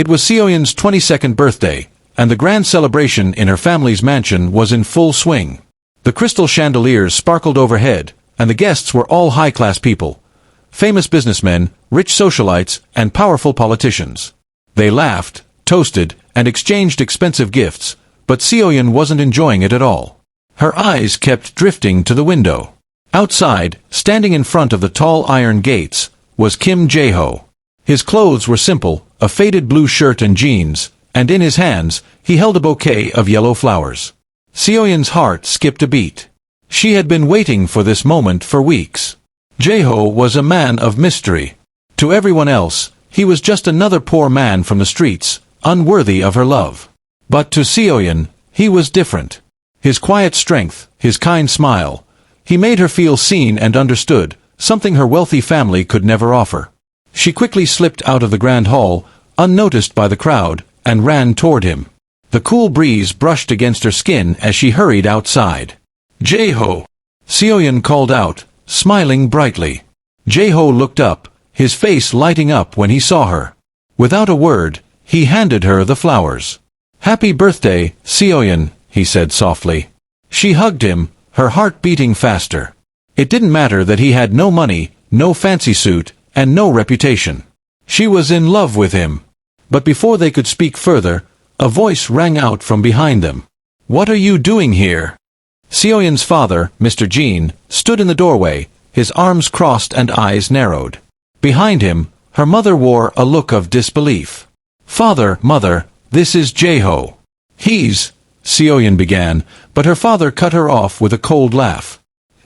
It was Seoyeon's 22nd birthday, and the grand celebration in her family's mansion was in full swing. The crystal chandeliers sparkled overhead, and the guests were all high-class people. Famous businessmen, rich socialites, and powerful politicians. They laughed, toasted, and exchanged expensive gifts, but Seoyeon wasn't enjoying it at all. Her eyes kept drifting to the window. Outside, standing in front of the tall iron gates, was Jae-ho. His clothes were simple, a faded blue shirt and jeans, and in his hands, he held a bouquet of yellow flowers. Seoyeon's heart skipped a beat. She had been waiting for this moment for weeks. Jaeho was a man of mystery. To everyone else, he was just another poor man from the streets, unworthy of her love. But to Seoyeon, he was different. His quiet strength, his kind smile, he made her feel seen and understood, something her wealthy family could never offer. She quickly slipped out of the grand hall, unnoticed by the crowd, and ran toward him. The cool breeze brushed against her skin as she hurried outside. "Jae-ho!" Seoyeon called out, smiling brightly. Jae-ho looked up, his face lighting up when he saw her. Without a word, he handed her the flowers. "Happy birthday, Seoyeon," he said softly. She hugged him, her heart beating faster. It didn't matter that he had no money, no fancy suit, and no reputation. She was in love with him. But before they could speak further, a voice rang out from behind them. "What are you doing here?" Seoyeon's father, Mr. Jean, stood in the doorway, his arms crossed and eyes narrowed. Behind him, her mother wore a look of disbelief. "Father, mother, this is Jae-ho." Seoyeon began, but her father cut her off with a cold laugh.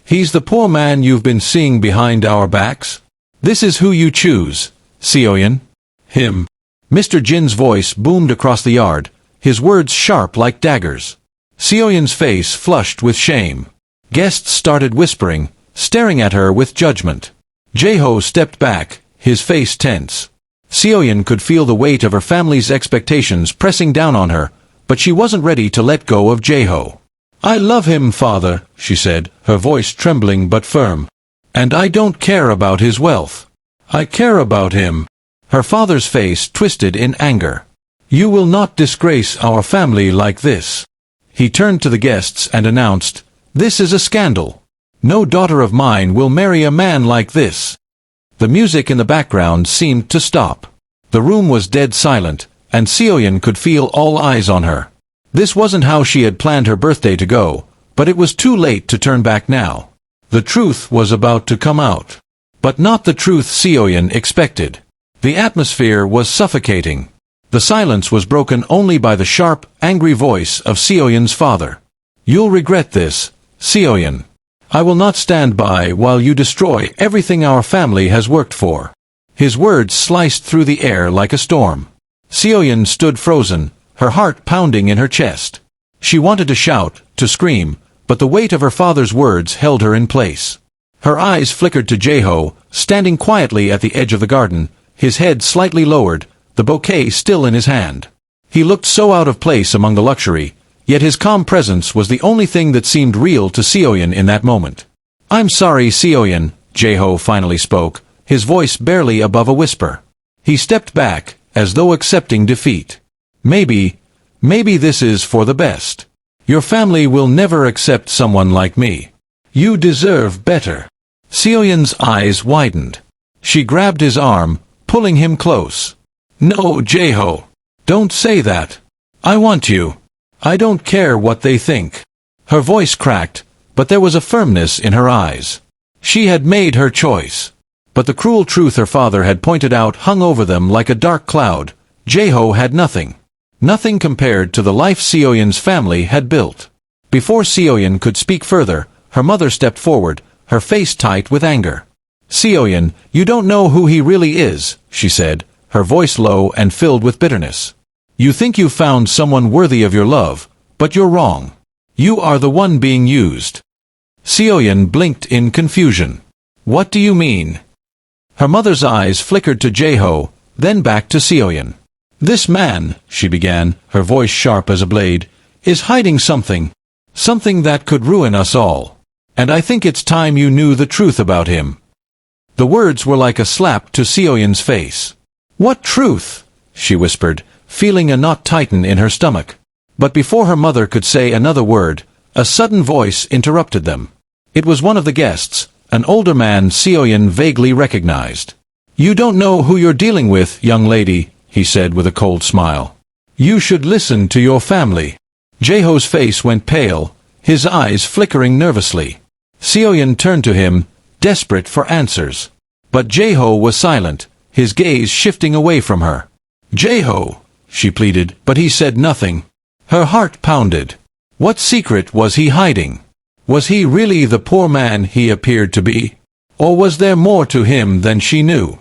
"He's the poor man you've been seeing behind our backs? This is who you choose, Seoyeon." "Him." Mr. Jin's voice boomed across the yard, his words sharp like daggers. Seoyeon's face flushed with shame. Guests started whispering, staring at her with judgment. Jae-ho stepped back, his face tense. Seoyeon could feel the weight of her family's expectations pressing down on her, but she wasn't ready to let go of Jae-ho. "I love him, father," she said, her voice trembling but firm. "And I don't care about his wealth. I care about him." Her father's face twisted in anger. "You will not disgrace our family like this." He turned to the guests and announced, "This is a scandal. No daughter of mine will marry a man like this." The music in the background seemed to stop. The room was dead silent, and Seoyeon could feel all eyes on her. This wasn't how she had planned her birthday to go, but it was too late to turn back now. The truth was about to come out. But not the truth Seoyeon expected. The atmosphere was suffocating. The silence was broken only by the sharp, angry voice of Seoyeon's father. "You'll regret this, Seoyeon. I will not stand by while you destroy everything our family has worked for." His words sliced through the air like a storm. Seoyeon stood frozen, her heart pounding in her chest. She wanted to shout, to scream, but the weight of her father's words held her in place. Her eyes flickered to Jae-ho, standing quietly at the edge of the garden, his head slightly lowered, the bouquet still in his hand. He looked so out of place among the luxury, yet his calm presence was the only thing that seemed real to Seoyeon in that moment. "I'm sorry, Seoyeon," Jae-ho finally spoke, his voice barely above a whisper. He stepped back, as though accepting defeat. Maybe this is for the best. Your family will never accept someone like me. You deserve better." Seoyeon's eyes widened. She grabbed his arm, pulling him close. "No, Jae-ho. Don't say that. I want you. I don't care what they think." Her voice cracked, but there was a firmness in her eyes. She had made her choice. But the cruel truth her father had pointed out hung over them like a dark cloud. Jae-ho had nothing. Nothing compared to the life Seoyeon's family had built. Before Seoyeon could speak further, her mother stepped forward, her face tight with anger. "Seoyeon, you don't know who he really is," she said, her voice low and filled with bitterness. "You think you've found someone worthy of your love, but you're wrong. You are the one being used." Seoyeon blinked in confusion. "What do you mean?" Her mother's eyes flickered to Jae-ho, then back to Seoyeon. "This man," she began, her voice sharp as a blade, "is hiding something. Something that could ruin us all. And I think it's time you knew the truth about him." The words were like a slap to Seoyeon's face. "What truth?" she whispered, feeling a knot tighten in her stomach. But before her mother could say another word, a sudden voice interrupted them. It was one of the guests, an older man Seoyeon vaguely recognized. "You don't know who you're dealing with, young lady," he said with a cold smile. "You should listen to your family." Jaeho's face went pale, his eyes flickering nervously. Seoyeon turned to him, desperate for answers. But Jae-ho was silent, his gaze shifting away from her. "Jae-ho," she pleaded, but he said nothing. Her heart pounded. What secret was he hiding? Was he really the poor man he appeared to be? Or was there more to him than she knew?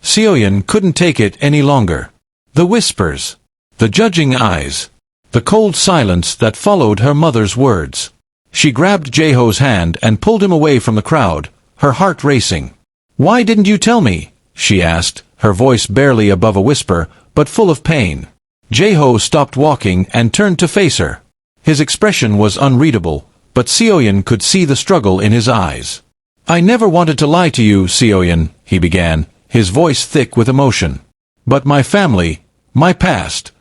Seoyeon couldn't take it any longer. The whispers, the judging eyes, the cold silence that followed her mother's words. She grabbed Jaeho's hand and pulled him away from the crowd, her heart racing. "Why didn't you tell me?" she asked, her voice barely above a whisper, but full of pain. Jae-ho stopped walking and turned to face her. His expression was unreadable, but Seoyeon could see the struggle in his eyes. "I never wanted to lie to you, Seoyeon," he began, his voice thick with emotion. "But my family, my past,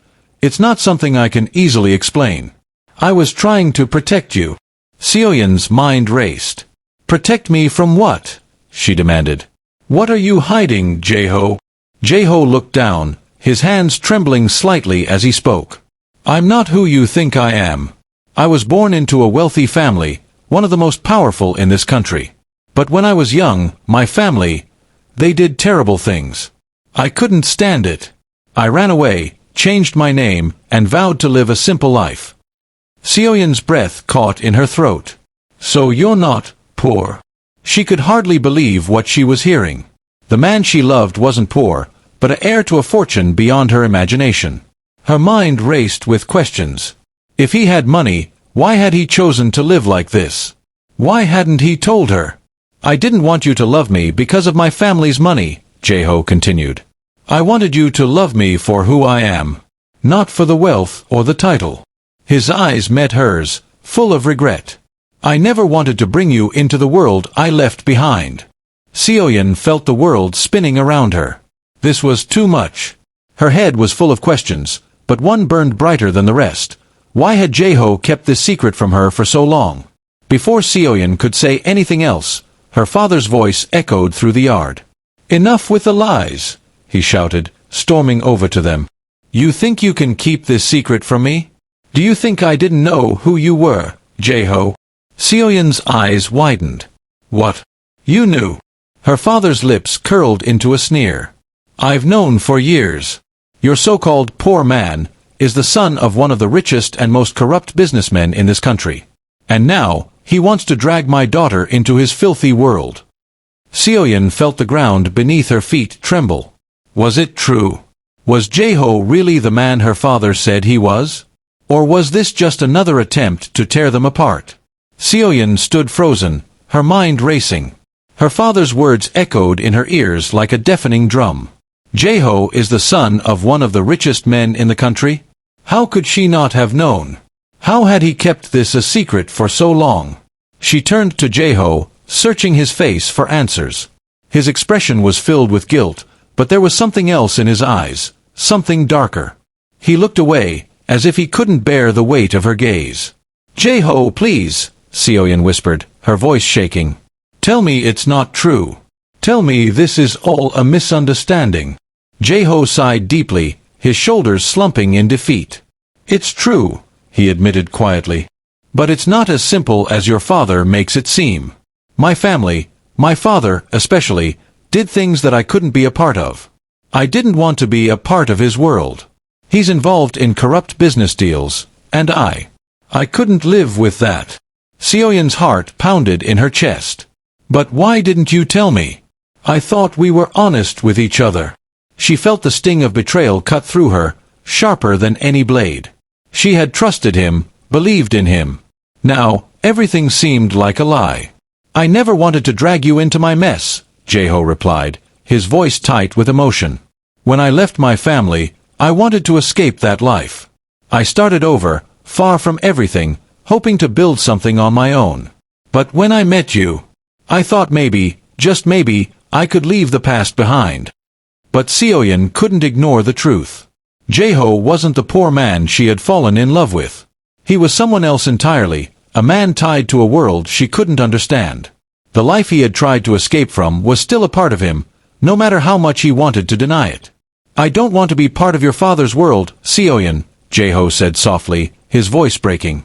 it's not something I can easily explain. I was trying to protect you." Seoyeon's mind raced. "Protect me from what?" she demanded. "What are you hiding, Jae-ho?" Jae-ho looked down, his hands trembling slightly as he spoke. "I'm not who you think I am. I was born into a wealthy family, one of the most powerful in this country. But when I was young, my family, they did terrible things. I couldn't stand it. I ran away, changed my name, and vowed to live a simple life." Seoyeon's breath caught in her throat. "So you're not poor?" She could hardly believe what she was hearing. The man she loved wasn't poor, but an heir to a fortune beyond her imagination. Her mind raced with questions. If he had money, why had he chosen to live like this? Why hadn't he told her? "I didn't want you to love me because of my family's money," Jae-ho continued. "I wanted you to love me for who I am, not for the wealth or the title." His eyes met hers, full of regret. "I never wanted to bring you into the world I left behind." Seoyeon felt the world spinning around her. This was too much. Her head was full of questions, but one burned brighter than the rest. Why had Jae-ho kept this secret from her for so long? Before Seoyeon could say anything else, her father's voice echoed through the yard. "Enough with the lies," he shouted, storming over to them. "You think you can keep this secret from me? Do you think I didn't know who you were, Jae-ho?" Seoyeon's eyes widened. "What? You knew?" Her father's lips curled into a sneer. "I've known for years. Your so-called poor man is the son of one of the richest and most corrupt businessmen in this country. And now, he wants to drag my daughter into his filthy world." Seoyeon felt the ground beneath her feet tremble. Was it true? Was Jae-ho really the man her father said he was? Or was this just another attempt to tear them apart? Seoyeon stood frozen, her mind racing. Her father's words echoed in her ears like a deafening drum. Jae-ho is the son of one of the richest men in the country? How could she not have known? How had he kept this a secret for so long? She turned to Jae-ho, searching his face for answers. His expression was filled with guilt, but there was something else in his eyes, something darker. He looked away, as if he couldn't bear the weight of her gaze. "Jae-ho, please," Seoyeon whispered, her voice shaking. "Tell me it's not true. Tell me this is all a misunderstanding." Jae-ho sighed deeply, his shoulders slumping in defeat. "It's true," he admitted quietly. "But it's not as simple as your father makes it seem. My family, my father especially, did things that I couldn't be a part of. I didn't want to be a part of his world. He's involved in corrupt business deals, and I couldn't live with that." Seoyeon's heart pounded in her chest. "But why didn't you tell me? I thought we were honest with each other." She felt the sting of betrayal cut through her, sharper than any blade. She had trusted him, believed in him. Now, everything seemed like a lie. "I never wanted to drag you into my mess," Jae-ho replied, his voice tight with emotion. "When I left my family, I wanted to escape that life. I started over, far from everything, hoping to build something on my own. But when I met you, I thought maybe, just maybe, I could leave the past behind." But Seoyeon couldn't ignore the truth. Jaeho wasn't the poor man she had fallen in love with. He was someone else entirely, a man tied to a world she couldn't understand. The life he had tried to escape from was still a part of him, no matter how much he wanted to deny it. "I don't want to be part of your father's world, Seoyeon," Jae-ho said softly, his voice breaking.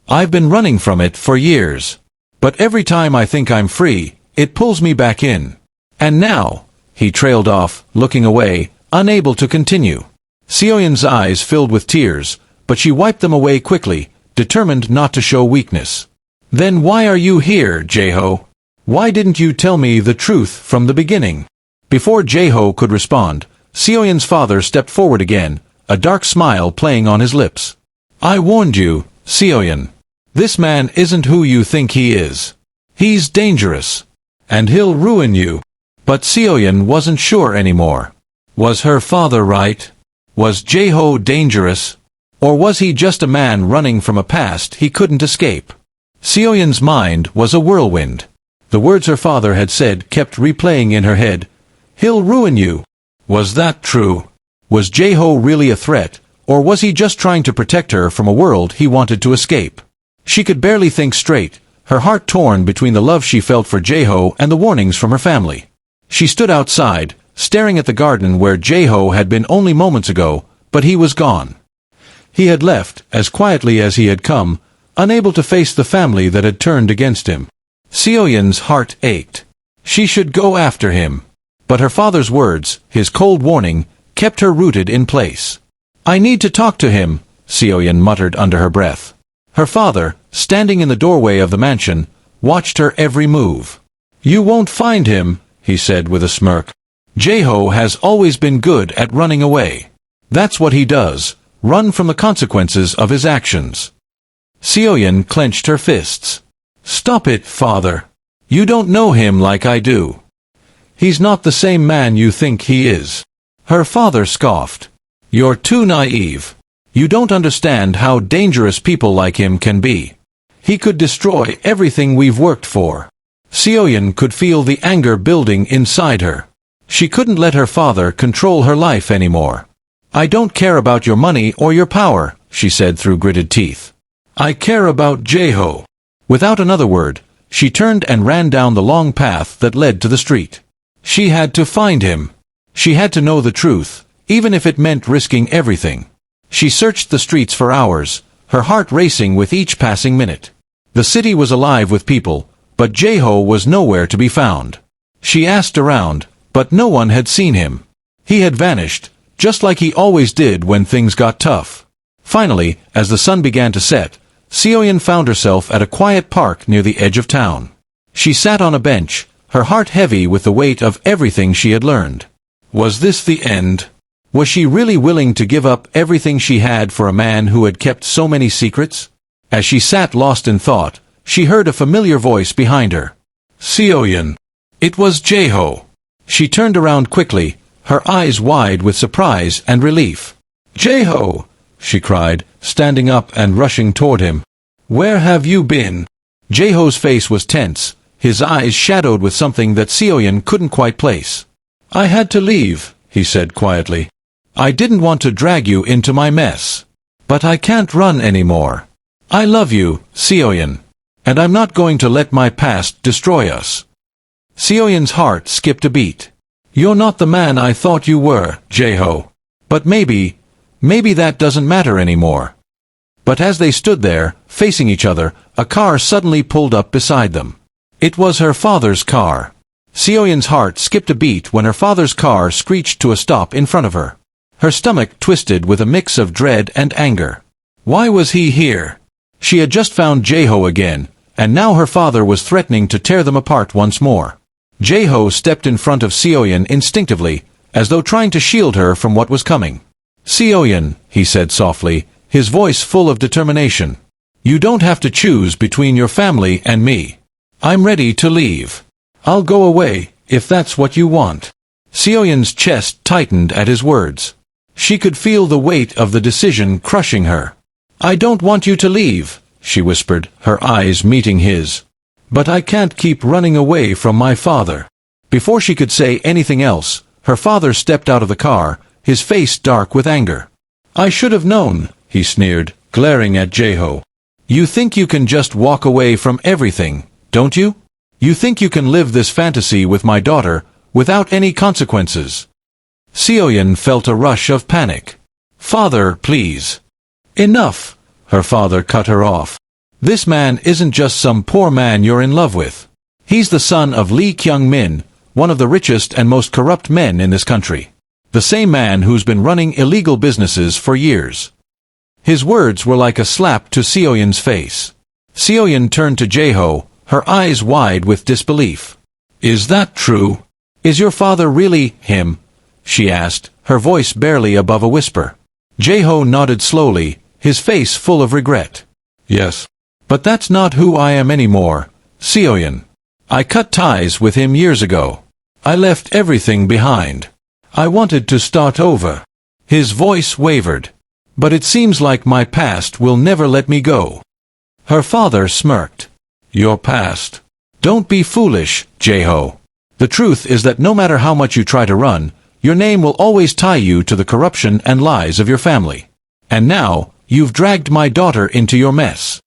"I've been running from it for years. But every time I think I'm free, it pulls me back in. And now," he trailed off, looking away, unable to continue. Seoyeon's eyes filled with tears, but she wiped them away quickly, determined not to show weakness. "Then why are you here, Jae-ho? Why didn't you tell me the truth from the beginning?" Before Jae-ho could respond, Seoyeon's father stepped forward again, a dark smile playing on his lips. "I warned you, Seoyeon. This man isn't who you think he is. He's dangerous. And he'll ruin you." But Seoyeon wasn't sure anymore. Was her father right? Was Jae-ho dangerous? Or was he just a man running from a past he couldn't escape? Seoyeon's mind was a whirlwind. The words her father had said kept replaying in her head. "He'll ruin you." Was that true? Was Jae-ho really a threat, or was he just trying to protect her from a world he wanted to escape? She could barely think straight, her heart torn between the love she felt for Jae-ho and the warnings from her family. She stood outside, staring at the garden where Jae-ho had been only moments ago, but he was gone. He had left, as quietly as he had come, unable to face the family that had turned against him. Seoyeon's heart ached. She should go after him. But her father's words, his cold warning, kept her rooted in place. "I need to talk to him," Seoyeon muttered under her breath. Her father, standing in the doorway of the mansion, watched her every move. "You won't find him," he said with a smirk. "Jae-ho has always been good at running away. That's what he does, run from the consequences of his actions." Seoyeon clenched her fists. "Stop it, father. You don't know him like I do. He's not the same man you think he is." Her father scoffed. "You're too naive. You don't understand how dangerous people like him can be. He could destroy everything we've worked for." Seoyeon could feel the anger building inside her. She couldn't let her father control her life anymore. "I don't care about your money or your power," she said through gritted teeth. "I care about Jae-ho." Without another word, she turned and ran down the long path that led to the street. She had to find him. She had to know the truth, even if it meant risking everything. She searched the streets for hours, her heart racing with each passing minute. The city was alive with people, but Jae-ho was nowhere to be found. She asked around, but no one had seen him. He had vanished, just like he always did when things got tough. Finally, as the sun began to set, Seoyeon found herself at a quiet park near the edge of town. She sat on a bench, her heart heavy with the weight of everything she had learned. Was this the end? Was she really willing to give up everything she had for a man who had kept so many secrets? As she sat lost in thought, she heard a familiar voice behind her. "Seoyeon." It was Jae-ho. She turned around quickly, her eyes wide with surprise and relief. "Jae-ho!" she cried, standing up and rushing toward him. "Where have you been?" Jae-ho's face was tense, his eyes shadowed with something that Seoyeon couldn't quite place. "I had to leave," he said quietly. "I didn't want to drag you into my mess. But I can't run anymore. I love you, Seoyeon. And I'm not going to let my past destroy us." Seoyeon's heart skipped a beat. "You're not the man I thought you were, Jae-ho. But maybe that doesn't matter anymore." But as they stood there, facing each other, a car suddenly pulled up beside them. It was her father's car. Seoyeon's heart skipped a beat when her father's car screeched to a stop in front of her. Her stomach twisted with a mix of dread and anger. Why was he here? She had just found Jae-ho again, and now her father was threatening to tear them apart once more. Jae-ho stepped in front of Seoyeon instinctively, as though trying to shield her from what was coming. "Seoyeon," he said softly, his voice full of determination. "You don't have to choose between your family and me. I'm ready to leave. I'll go away, if that's what you want." Seoyeon's chest tightened at his words. She could feel the weight of the decision crushing her. "I don't want you to leave," she whispered, her eyes meeting his. "But I can't keep running away from my father." Before she could say anything else, her father stepped out of the car, his face dark with anger. I should have known, he sneered, glaring at Jae-ho. You think you can just walk away from everything, don't you? You think you can live this fantasy with my daughter, without any consequences? Seoyeon felt a rush of panic. Father, please. Enough, her father cut her off. This man isn't just some poor man you're in love with. He's the son of Lee Kyung-min, one of the richest and most corrupt men in this country. The same man who's been running illegal businesses for years. His words were like a slap to Seoyeon's face. Seoyeon turned to Jae-ho, her eyes wide with disbelief. Is that true? Is your father really him? She asked, her voice barely above a whisper. Jae-ho nodded slowly, his face full of regret. Yes. But that's not who I am anymore, Seoyeon. I cut ties with him years ago. I left everything behind. I wanted to start over. His voice wavered. But it seems like my past will never let me go. Her father smirked. Your past? Don't be foolish, Jae-ho. The truth is that no matter how much you try to run, your name will always tie you to the corruption and lies of your family. And now, you've dragged my daughter into your mess.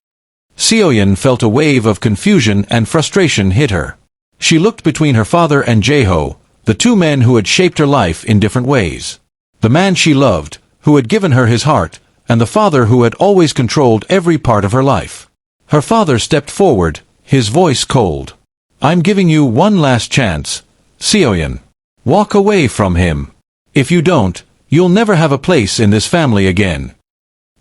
Seoyeon felt a wave of confusion and frustration hit her. She looked between her father and Jae-ho, the two men who had shaped her life in different ways. The man she loved, who had given her his heart, and the father who had always controlled every part of her life. Her father stepped forward, his voice cold. I'm giving you one last chance, Seoyeon. Walk away from him. If you don't, you'll never have a place in this family again.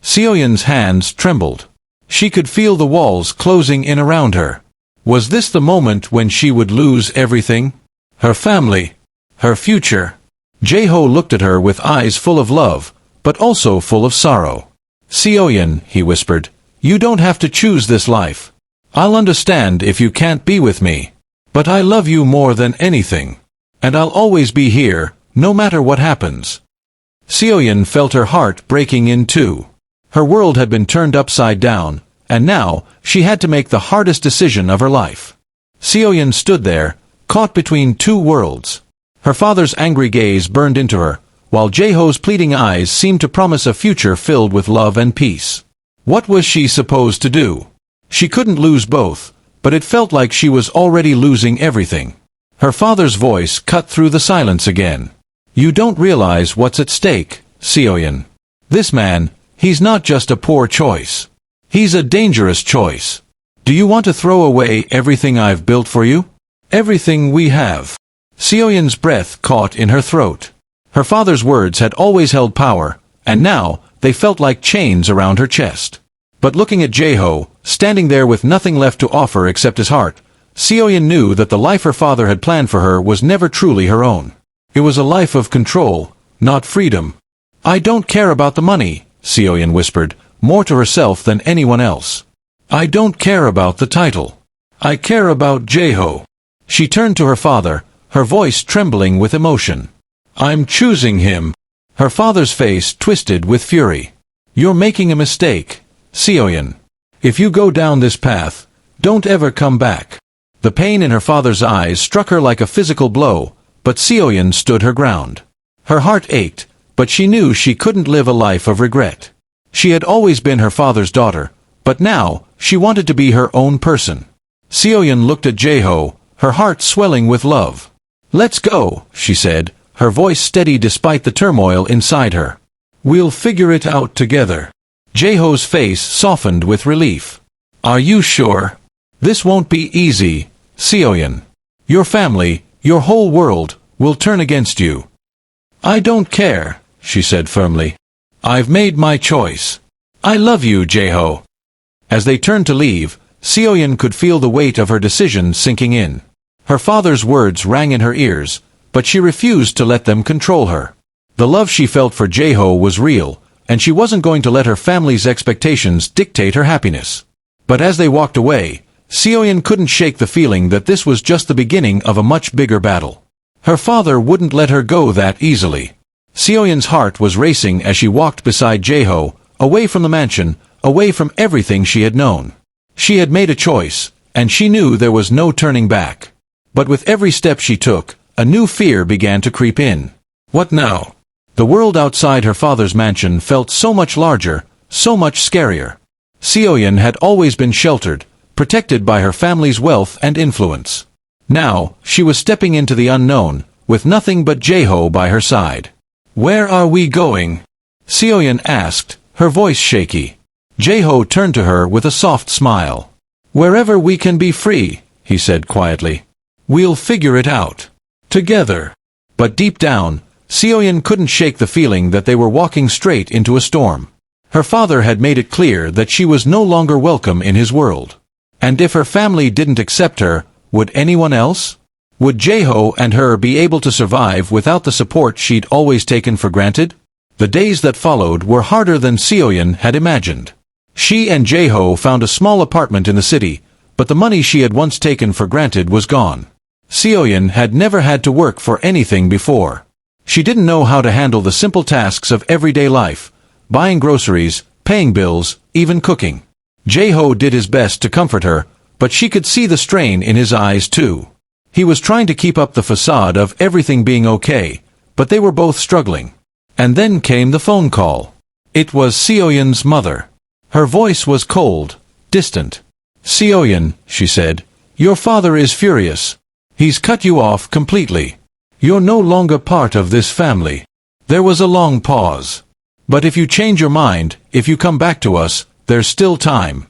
Seoyeon's hands trembled. She could feel the walls closing in around her. Was this the moment when she would lose everything? Her family. Her future. Jae-ho looked at her with eyes full of love, but also full of sorrow. Seoyeon, he whispered, you don't have to choose this life. I'll understand if you can't be with me. But I love you more than anything. And I'll always be here, no matter what happens. Seoyeon felt her heart breaking in two. Her world had been turned upside down, and now, she had to make the hardest decision of her life. Seoyeon stood there, caught between two worlds. Her father's angry gaze burned into her, while Jae-ho's pleading eyes seemed to promise a future filled with love and peace. What was she supposed to do? She couldn't lose both, but it felt like she was already losing everything. Her father's voice cut through the silence again. You don't realize what's at stake, Seoyeon. This man, he's not just a poor choice. He's a dangerous choice. Do you want to throw away everything I've built for you? Everything we have. Seoyeon's breath caught in her throat. Her father's words had always held power, and now, they felt like chains around her chest. But looking at Jae-ho, standing there with nothing left to offer except his heart, Seoyeon knew that the life her father had planned for her was never truly her own. It was a life of control, not freedom. I don't care about the money, Seoyeon whispered, more to herself than anyone else. I don't care about the title. I care about Jae-ho. She turned to her father, her voice trembling with emotion. I'm choosing him. Her father's face twisted with fury. You're making a mistake, Seoyeon. If you go down this path, don't ever come back. The pain in her father's eyes struck her like a physical blow, but Seoyeon stood her ground. Her heart ached, but she knew she couldn't live a life of regret. She had always been her father's daughter, but now, she wanted to be her own person. Seoyeon looked at Jae-ho, her heart swelling with love. Let's go, she said, her voice steady despite the turmoil inside her. We'll figure it out together. Jae-ho's face softened with relief. Are you sure? This won't be easy, Seoyeon. Your family, your whole world, will turn against you. I don't care, she said firmly. I've made my choice. I love you, Jae-ho. As they turned to leave, Seoyeon could feel the weight of her decision sinking in. Her father's words rang in her ears, but she refused to let them control her. The love she felt for Jae-ho was real, and she wasn't going to let her family's expectations dictate her happiness. But as they walked away, Seoyeon couldn't shake the feeling that this was just the beginning of a much bigger battle. Her father wouldn't let her go that easily. Seoyeon's heart was racing as she walked beside Jae-ho, away from the mansion, away from everything she had known. She had made a choice, and she knew there was no turning back. But with every step she took, a new fear began to creep in. What now? The world outside her father's mansion felt so much larger, so much scarier. Seoyeon had always been sheltered, protected by her family's wealth and influence. Now, she was stepping into the unknown, with nothing but Jaeho by her side. "Where are we going?" Seoyeon asked, her voice shaky. Jaeho turned to her with a soft smile. "Wherever we can be free," he said quietly. "We'll figure it out. Together." But deep down, Seoyeon couldn't shake the feeling that they were walking straight into a storm. Her father had made it clear that she was no longer welcome in his world. And if her family didn't accept her, would anyone else? Would Jaeho and her be able to survive without the support she'd always taken for granted? The days that followed were harder than Seoyeon had imagined. She and Jaeho found a small apartment in the city, but the money she had once taken for granted was gone. Seoyeon had never had to work for anything before. She didn't know how to handle the simple tasks of everyday life, buying groceries, paying bills, even cooking. Jaeho did his best to comfort her, but she could see the strain in his eyes too. He was trying to keep up the facade of everything being okay, but they were both struggling. And then came the phone call. It was Seoyeon's mother. Her voice was cold, distant. "Seoyeon," she said, "your father is furious. He's cut you off completely. You're no longer part of this family." There was a long pause. "But if you change your mind, if you come back to us, there's still time."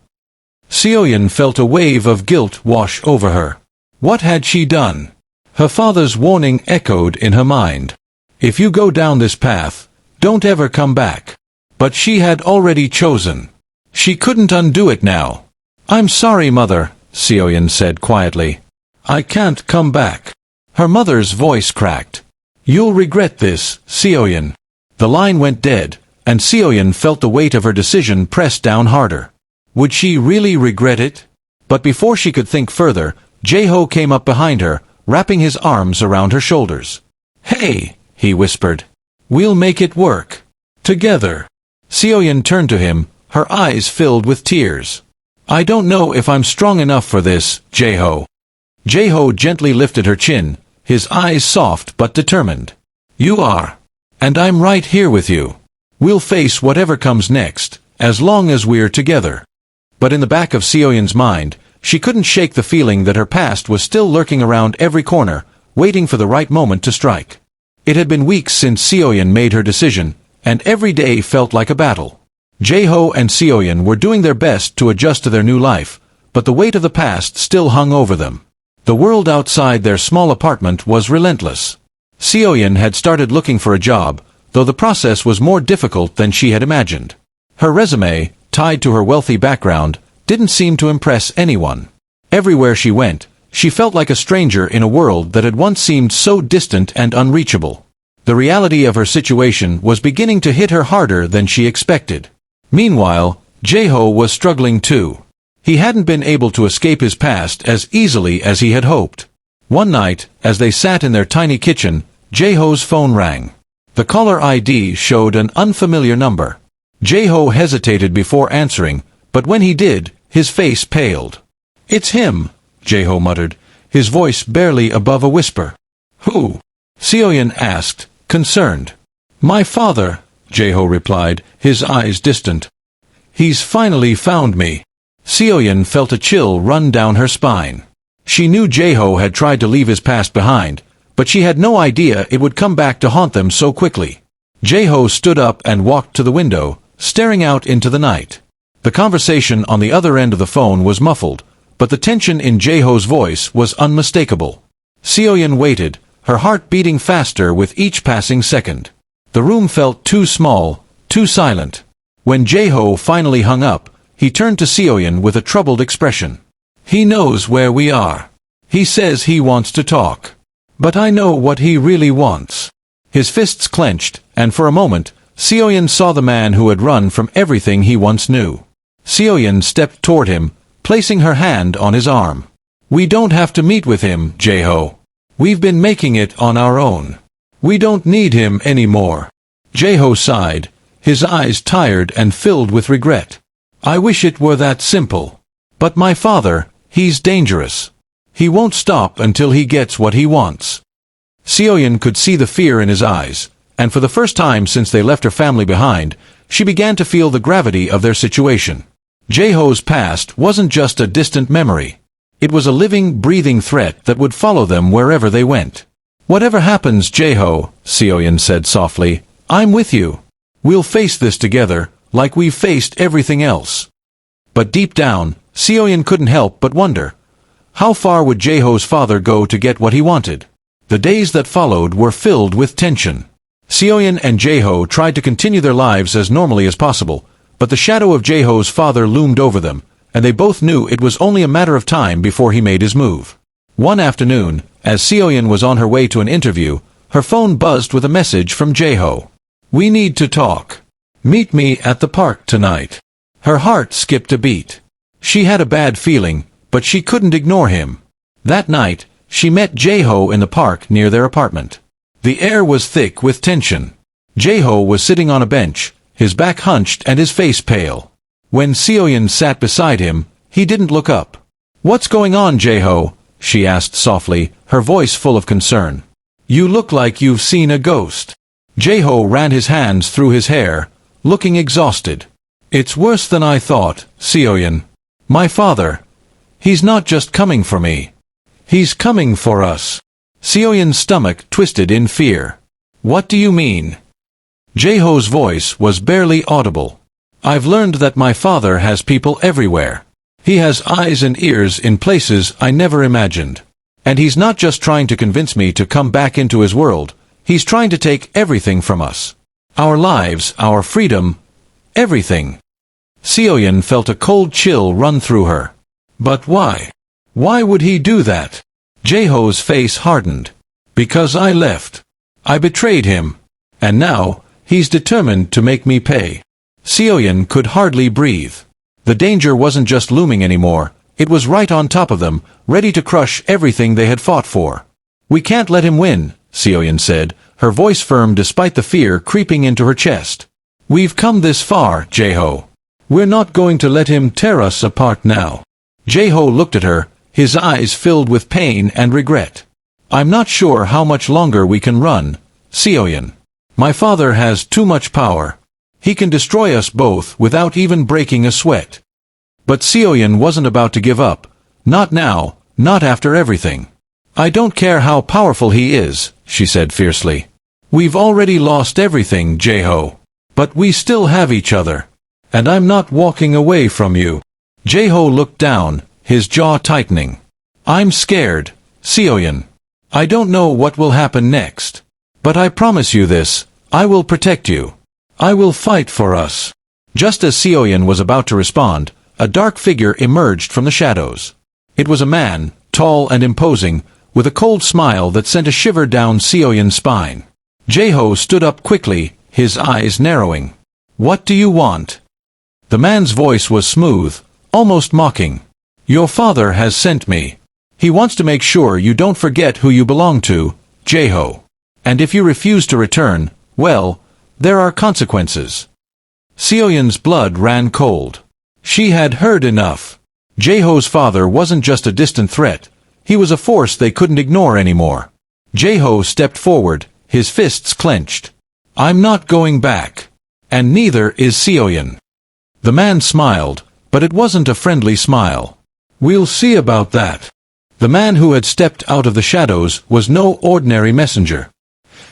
Seoyeon felt a wave of guilt wash over her. What had she done? Her father's warning echoed in her mind. "If you go down this path, don't ever come back." But she had already chosen. She couldn't undo it now. "I'm sorry, mother," Seoyeon said quietly. "I can't come back." Her mother's voice cracked. "You'll regret this, Seoyeon." The line went dead, and Seoyeon felt the weight of her decision press down harder. Would she really regret it? But before she could think further, Jaeho came up behind her, wrapping his arms around her shoulders. "Hey," he whispered. "We'll make it work. Together." Seoyeon turned to him, her eyes filled with tears. "I don't know if I'm strong enough for this, Jaeho." Jaeho gently lifted her chin, his eyes soft but determined. "You are. And I'm right here with you. We'll face whatever comes next, as long as we're together." But in the back of Seoyeon's mind, she couldn't shake the feeling that her past was still lurking around every corner, waiting for the right moment to strike. It had been weeks since Seoyeon made her decision, and every day felt like a battle. Jaeho and Seoyeon were doing their best to adjust to their new life, but the weight of the past still hung over them. The world outside their small apartment was relentless. Seoyeon had started looking for a job, though the process was more difficult than she had imagined. Her resume, tied to her wealthy background, didn't seem to impress anyone. Everywhere she went, she felt like a stranger in a world that had once seemed so distant and unreachable. The reality of her situation was beginning to hit her harder than she expected. Meanwhile, Jaeho was struggling too. He hadn't been able to escape his past as easily as he had hoped. One night, as they sat in their tiny kitchen, Jaeho's phone rang. The caller ID showed an unfamiliar number. Jaeho hesitated before answering, but when he did, his face paled. "It's him," Jaeho muttered, his voice barely above a whisper. "Who?" Seoyeon asked, concerned. "My father," Jaeho replied, his eyes distant. "He's finally found me." Seoyeon felt a chill run down her spine. She knew Jaeho had tried to leave his past behind, but she had no idea it would come back to haunt them so quickly. Jaeho stood up and walked to the window, staring out into the night. The conversation on the other end of the phone was muffled, but the tension in Jaeho's voice was unmistakable. Seoyeon waited, her heart beating faster with each passing second. The room felt too small, too silent. When Jaeho finally hung up, he turned to Seoyeon with a troubled expression. "He knows where we are. He says he wants to talk. But I know what he really wants." His fists clenched, and for a moment, Seoyeon saw the man who had run from everything he once knew. Seoyeon stepped toward him, placing her hand on his arm. "We don't have to meet with him, Jaeho. We've been making it on our own. We don't need him anymore." Jaeho sighed, his eyes tired and filled with regret. "I wish it were that simple. But my father, he's dangerous. He won't stop until he gets what he wants." Seoyeon could see the fear in his eyes, and for the first time since they left her family behind, she began to feel the gravity of their situation. Jaeho's past wasn't just a distant memory. It was a living, breathing threat that would follow them wherever they went. "Whatever happens, Jae-ho," Seoyeon said softly, "I'm with you. We'll face this together, like we've faced everything else." But deep down, Seoyeon couldn't help but wonder. How far would Jaeho's father go to get what he wanted? The days that followed were filled with tension. Seoyeon and Jae-ho tried to continue their lives as normally as possible, but the shadow of Jaeho's father loomed over them, and they both knew it was only a matter of time before he made his move. One afternoon, as Seoyeon was on her way to an interview, her phone buzzed with a message from Jae-ho. "We need to talk. Meet me at the park tonight." Her heart skipped a beat. She had a bad feeling, but she couldn't ignore him. That night, she met Jae-ho in the park near their apartment. The air was thick with tension. Jae-ho was sitting on a bench, his back hunched and his face pale. When Seoyeon sat beside him, he didn't look up. "What's going on, Jae-ho?" she asked softly, her voice full of concern. "You look like you've seen a ghost." Jae-ho ran his hands through his hair, looking exhausted. "It's worse than I thought, Seoyeon. My father. He's not just coming for me. He's coming for us." Seoyeon's stomach twisted in fear. "What do you mean?" Jae-ho's voice was barely audible. "I've learned that my father has people everywhere. He has eyes and ears in places I never imagined. And he's not just trying to convince me to come back into his world, he's trying to take everything from us. Our lives, our freedom, everything." Seoyeon felt a cold chill run through her. "But why? Why would he do that?" Jae-ho's face hardened. "Because I left. I betrayed him. And now, he's determined to make me pay." Seoyeon could hardly breathe. The danger wasn't just looming anymore, it was right on top of them, ready to crush everything they had fought for. "We can't let him win," Seoyeon said, her voice firm despite the fear creeping into her chest. "We've come this far, Jae-ho. We're not going to let him tear us apart now." Jae-ho looked at her, his eyes filled with pain and regret. "I'm not sure how much longer we can run, Seoyeon. My father has too much power. He can destroy us both without even breaking a sweat." But Seoyeon wasn't about to give up. Not now, not after everything. "I don't care how powerful he is," she said fiercely. "We've already lost everything, Jae-ho. But we still have each other. And I'm not walking away from you." Jae-ho looked down, his jaw tightening. "I'm scared, Seoyeon. I don't know what will happen next. But I promise you this, I will protect you. I will fight for us." Just as Seoyeon was about to respond, a dark figure emerged from the shadows. It was a man, tall and imposing, with a cold smile that sent a shiver down Seoyeon's spine. Jae-ho stood up quickly, his eyes narrowing. "What do you want?" The man's voice was smooth, almost mocking. "Your father has sent me. He wants to make sure you don't forget who you belong to, Jae-ho. And if you refuse to return, well, there are consequences." Seoyeon's blood ran cold. She had heard enough. Jae-ho's father wasn't just a distant threat, he was a force they couldn't ignore anymore. Jae-ho stepped forward, his fists clenched. "I'm not going back. And neither is Seoyeon." The man smiled, but it wasn't a friendly smile. "We'll see about that." The man who had stepped out of the shadows was no ordinary messenger.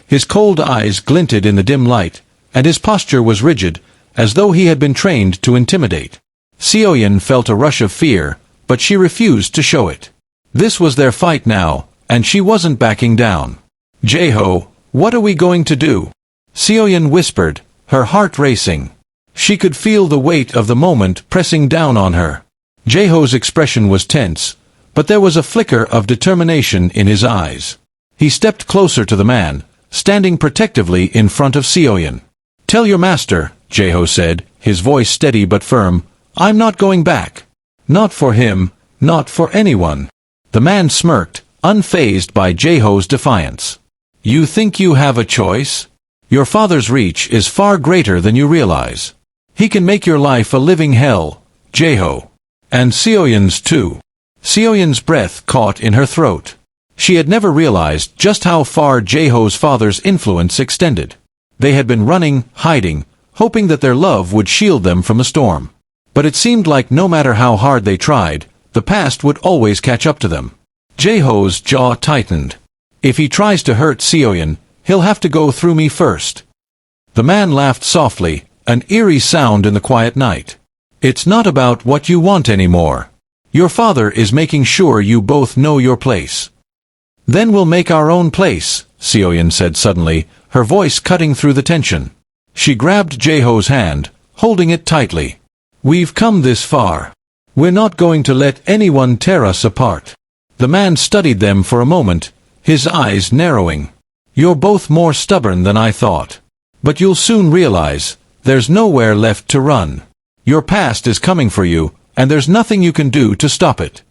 His cold eyes glinted in the dim light, and his posture was rigid, as though he had been trained to intimidate. Seoyeon felt a rush of fear, but she refused to show it. This was their fight now, and she wasn't backing down. "Jae-ho, what are we going to do?" Seoyeon whispered, her heart racing. She could feel the weight of the moment pressing down on her. Jae-ho's expression was tense, but there was a flicker of determination in his eyes. He stepped closer to the man, standing protectively in front of Seoyeon. "Tell your master," Jae-ho said, his voice steady but firm, "I'm not going back. Not for him, not for anyone." The man smirked, unfazed by Jae-ho's defiance. "You think you have a choice? Your father's reach is far greater than you realize. He can make your life a living hell, Jae-ho. And Seoyeon's too." Seoyeon's breath caught in her throat. She had never realized just how far Jae-ho's father's influence extended. They had been running, hiding, hoping that their love would shield them from the storm. But it seemed like no matter how hard they tried, the past would always catch up to them. Jae-ho's jaw tightened. If he tries to hurt Seoyeon, he'll have to go through me first. The man laughed softly, an eerie sound in the quiet night. It's not about what you want anymore. Your father is making sure you both know your place. Then we'll make our own place, Seoyeon said suddenly, her voice cutting through the tension. She grabbed Jae-ho's hand, holding it tightly. We've come this far. We're not going to let anyone tear us apart. The man studied them for a moment, his eyes narrowing. You're both more stubborn than I thought. But you'll soon realize, there's nowhere left to run. Your past is coming for you, and there's nothing you can do to stop it.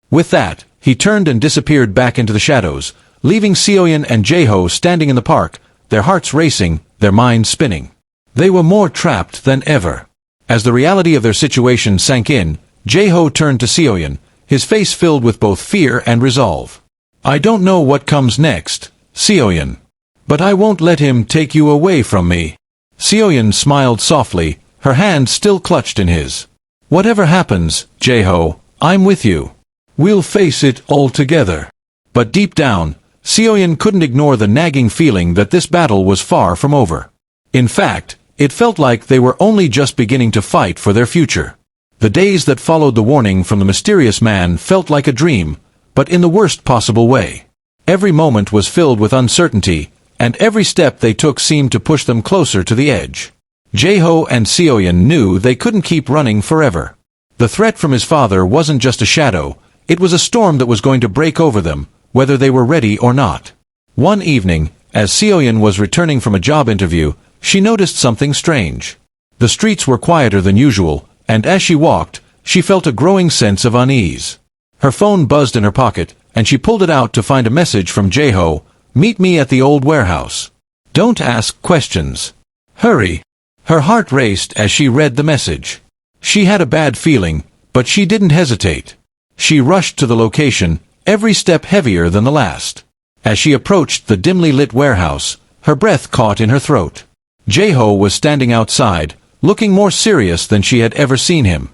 With that, he turned and disappeared back into the shadows, leaving Seoyeon and Jae-ho standing in the park, their hearts racing, their minds spinning. They were more trapped than ever. As the reality of their situation sank in, Jae-ho turned to Seoyeon, his face filled with both fear and resolve. I don't know what comes next, Seoyeon. But I won't let him take you away from me. Seoyeon smiled softly, her hand still clutched in his. Whatever happens, Jae-ho, I'm with you. We'll face it all together. But deep down, Seoyeon couldn't ignore the nagging feeling that this battle was far from over. In fact, it felt like they were only just beginning to fight for their future. The days that followed the warning from the mysterious man felt like a dream, but in the worst possible way. Every moment was filled with uncertainty, and every step they took seemed to push them closer to the edge. Jae-ho and Seoyeon knew they couldn't keep running forever. The threat from his father wasn't just a shadow, it was a storm that was going to break over them, whether they were ready or not. One evening, as Seoyeon was returning from a job interview, she noticed something strange. The streets were quieter than usual, and as she walked, she felt a growing sense of unease. Her phone buzzed in her pocket, and she pulled it out to find a message from Jae-ho. Meet me at the old warehouse. Don't ask questions. Hurry. Her heart raced as she read the message. She had a bad feeling, but she didn't hesitate. She rushed to the location, every step heavier than the last. As she approached the dimly lit warehouse, her breath caught in her throat. Jae-ho was standing outside, looking more serious than she had ever seen him.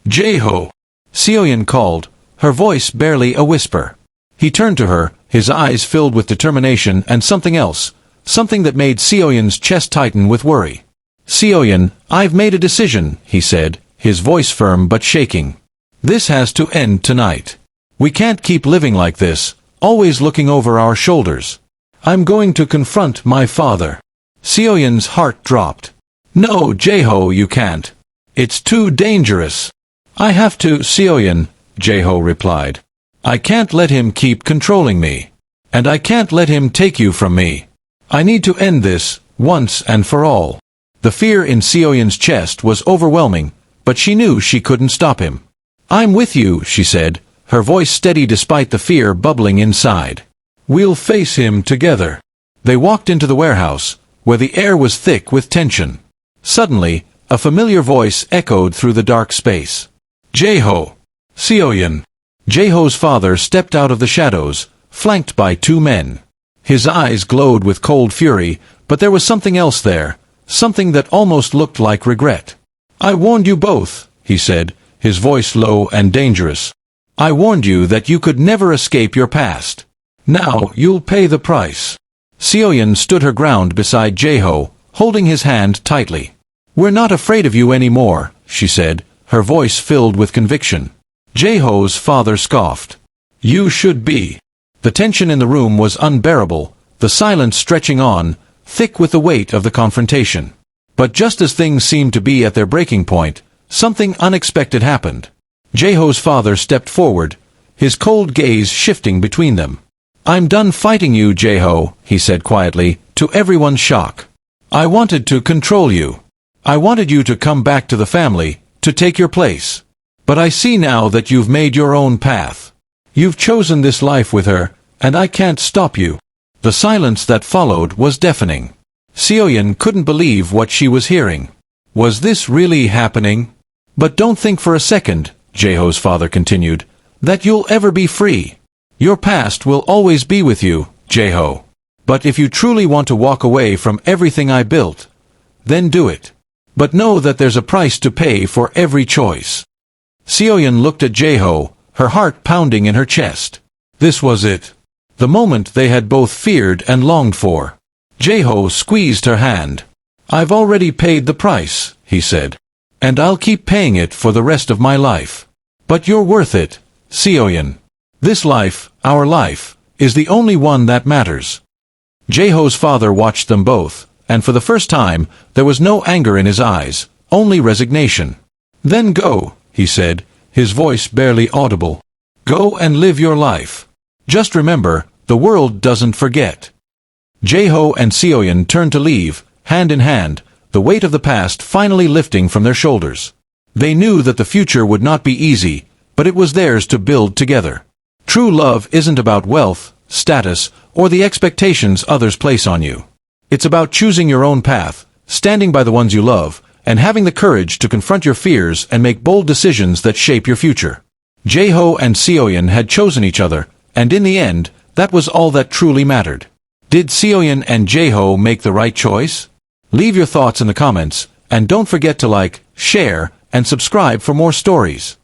Jae-ho! Seoyeon called, her voice barely a whisper. He turned to her, his eyes filled with determination and something else, something that made Seoyeon's chest tighten with worry. Seoyeon, I've made a decision, he said, his voice firm but shaking. This has to end tonight. We can't keep living like this, always looking over our shoulders. I'm going to confront my father. Seoyeon's heart dropped. No, Jae-ho, you can't. It's too dangerous. I have to, Seoyeon, Jae-ho replied. I can't let him keep controlling me. And I can't let him take you from me. I need to end this, once and for all. The fear in Seoyeon's chest was overwhelming, but she knew she couldn't stop him. I'm with you, she said, her voice steady despite the fear bubbling inside. We'll face him together. They walked into the warehouse, where the air was thick with tension. Suddenly, a familiar voice echoed through the dark space. Jae-ho! Seoyeon! Jae-ho's father stepped out of the shadows, flanked by two men. His eyes glowed with cold fury, but there was something else there, something that almost looked like regret. I warned you both, he said, his voice low and dangerous. I warned you that you could never escape your past. Now you'll pay the price. Seoyeon stood her ground beside Jae-ho, holding his hand tightly. We're not afraid of you anymore, she said, her voice filled with conviction. Jae-ho's father scoffed. You should be. The tension in the room was unbearable, the silence stretching on, thick with the weight of the confrontation. But just as things seemed to be at their breaking point, something unexpected happened. Jae-ho's father stepped forward, his cold gaze shifting between them. I'm done fighting you, Jae-ho, he said quietly, to everyone's shock. I wanted to control you. I wanted you to come back to the family, to take your place. But I see now that you've made your own path. You've chosen this life with her, and I can't stop you. The silence that followed was deafening. Seoyeon couldn't believe what she was hearing. Was this really happening? But don't think for a second, Jae-ho's father continued, that you'll ever be free. Your past will always be with you, Jae-ho. But if you truly want to walk away from everything I built, then do it. But know that there's a price to pay for every choice. Seoyeon looked at Jae-ho, her heart pounding in her chest. This was it. The moment they had both feared and longed for. Jae-ho squeezed her hand. I've already paid the price, he said. And I'll keep paying it for the rest of my life. But you're worth it, Seoyeon. This life, our life, is the only one that matters. Jae-ho's father watched them both, and for the first time, there was no anger in his eyes, only resignation. Then go, he said, his voice barely audible. Go and live your life. Just remember, the world doesn't forget. Jae-ho and Seoyeon turned to leave, hand in hand, the weight of the past finally lifting from their shoulders. They knew that the future would not be easy, but it was theirs to build together. True love isn't about wealth, status, or the expectations others place on you. It's about choosing your own path, standing by the ones you love, and having the courage to confront your fears and make bold decisions that shape your future. Jae-ho and Seoyeon had chosen each other, and in the end, that was all that truly mattered. Did Seoyeon and Jae-ho make the right choice? Leave your thoughts in the comments, and don't forget to like, share, and subscribe for more stories.